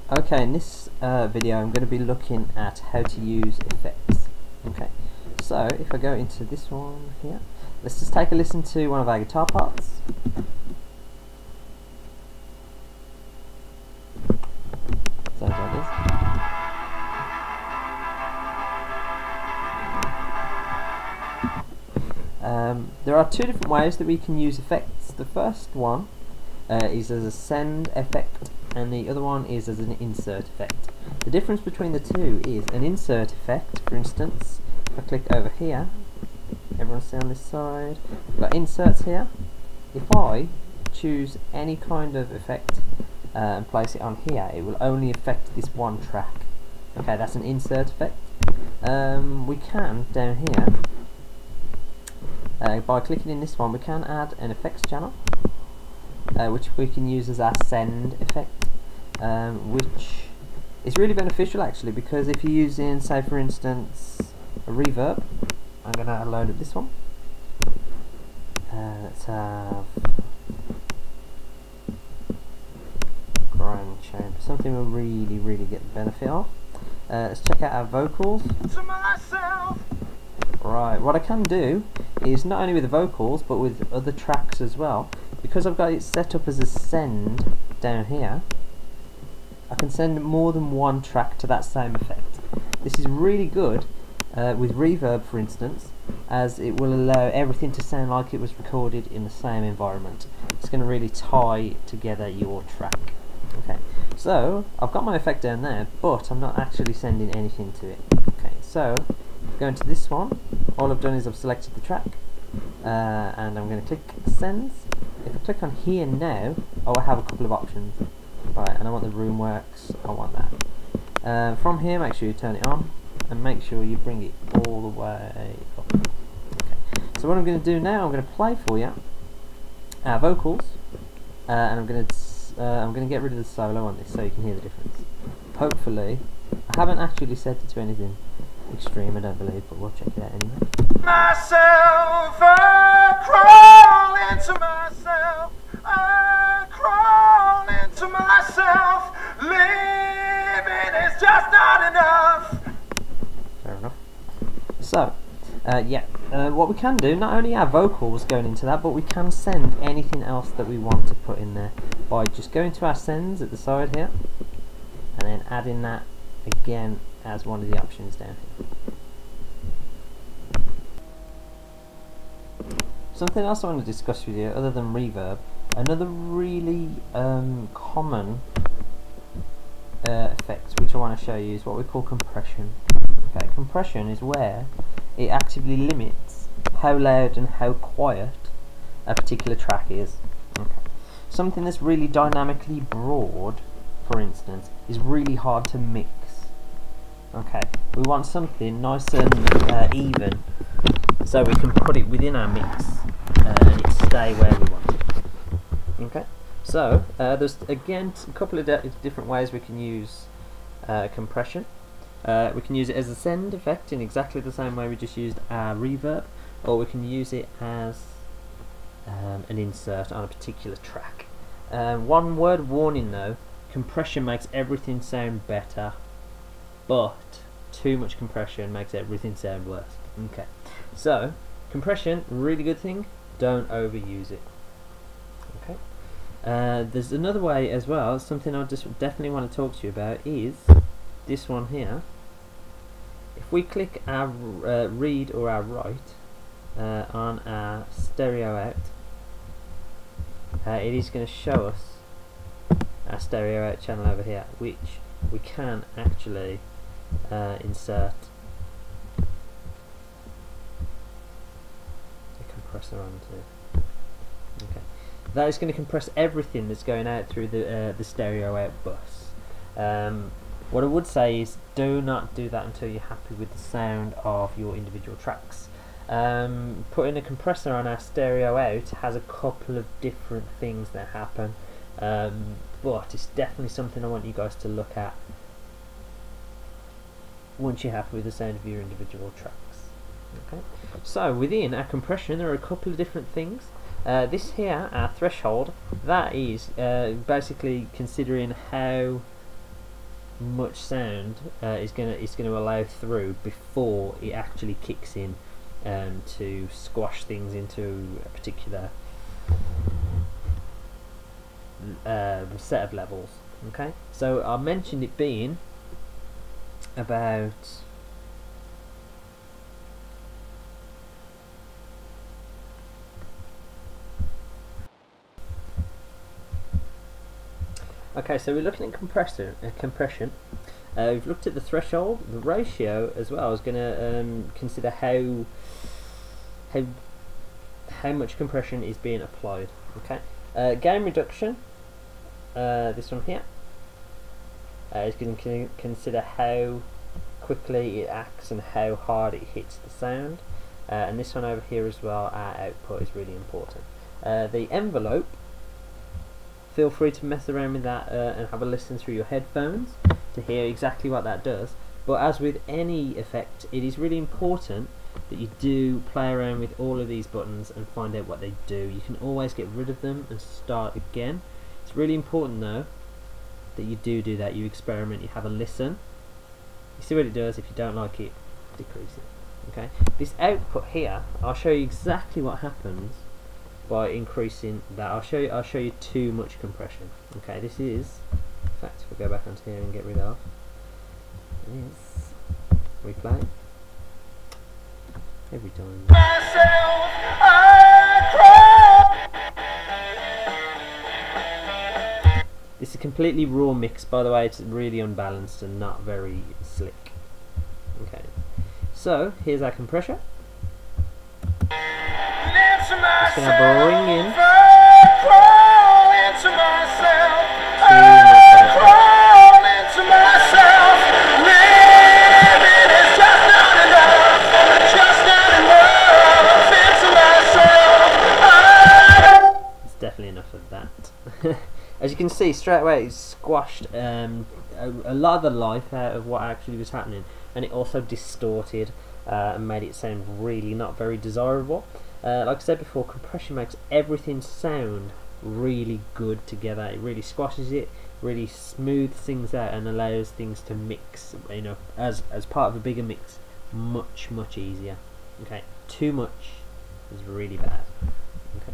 Okay, in this video I'm going to be looking at how to use effects. Okay, so if I go into this one here, let's just take a listen to one of our guitar parts. Sounds like this. There are two different ways that we can use effects. The first one is as a send effect, and the other one is as an insert effect. The difference between the two is an insert effect, for instance, if I click over here, everyone see on this side, we've got inserts here. If I choose any kind of effect and place it on here, it will only affect this one track. Okay, that's an insert effect. We can, down here, by clicking in this one, we can add an effects channel, which we can use as our send effect, which is really beneficial actually, because if you're using, say for instance, a reverb, I'm going to load up this one. Let's have grand chamber, something we'll really get the benefit of. Let's check out our vocals. Right, what I can do is not only with the vocals but with other tracks as well. Because I've got it set up as a send down here, I can send more than one track to that same effect. This is really good with reverb, for instance, as it will allow everything to sound like it was recorded in the same environment. It's going to really tie together your track. Okay, so I've got my effect down there, but I'm not actually sending anything to it. Okay, so going to this one, all I've done is I've selected the track, and I'm going to click send. If I click on here now, I have a couple of options. Right, and I want the room works, I want that. From here, make sure you turn it on, and make sure you bring it all the way up. Okay. So what I'm going to do now, I'm going to play for you our vocals, and I'm going to get rid of the solo on this so you can hear the difference. Hopefully, I haven't actually set it to anything extreme, I don't believe, but we'll check it out anyway. Myself, I crawl into myself, I crawl into myself, living is just not enough. Fair enough. So, what we can do, not only our vocals going into that, but we can send anything else that we want to put in there by just going to our sends at the side here, and then adding that again as one of the options down here. Something else I want to discuss with you, other than reverb, another really common effect which I want to show you is what we call compression. Okay, compression is where it actively limits how loud and how quiet a particular track is. Okay. Something that's really dynamically broad, for instance, is really hard to mix. Okay, we want something nice and even, so we can put it within our mix and it stay where we want it. Okay, so there's again a couple of different ways we can use compression. We can use it as a send effect in exactly the same way we just used our reverb, or we can use it as an insert on a particular track. One word of warning though, compression makes everything sound better, but too much compression makes everything sound worse. Okay, so compression, really good thing, don't overuse it. Okay, there's another way as well, something I just definitely want to talk to you about is this one here. If we click our read or our write on our stereo out, it is going to show us our stereo out channel over here, which we can actually insert a compressor onto. Okay, that is going to compress everything that's going out through the stereo out bus. What I would say is do not do that until you're happy with the sound of your individual tracks. Putting a compressor on our stereo out has a couple of different things that happen, but it's definitely something I want you guys to look at once you're happy with the sound of your individual tracks. Okay, so within our compression there are a couple of different things. This here, our threshold, that is basically considering how much sound is gonna allow through before it actually kicks in to squash things into a particular set of levels. Okay, so I mentioned it being about okay, so we're looking at compression. We've looked at the threshold, the ratio as well. I was going to consider how much compression is being applied. Okay, gain reduction. This one here is going to consider how quickly it acts and how hard it hits the sound. And this one over here as well, our output is really important. The envelope. Feel free to mess around with that and have a listen through your headphones to hear exactly what that does. But as with any effect, it is really important that you do play around with all of these buttons and find out what they do. You can always get rid of them and start again. It's really important though that you do that. You experiment, you have a listen, you see what it does. If you don't like it, decrease it. Okay, this output here, I'll show you exactly what happens by increasing that. I'll show you too much compression. Okay, this is, in fact, if we go back onto here and get rid of this, replay every time. This is a completely raw mix, by the way. It's really unbalanced and not very slick. Okay, so here's our compressor. Just gonna bring in It's definitely enough of that. As you can see, straight away it's squashed a lot of the life out of what actually was happening, and it also distorted and made it sound really not very desirable. Like I said before, compression makes everything sound really good together. It really squashes it, really smooths things out, and allows things to mix, you know, as part of a bigger mix, much easier. Okay, too much is really bad. Okay.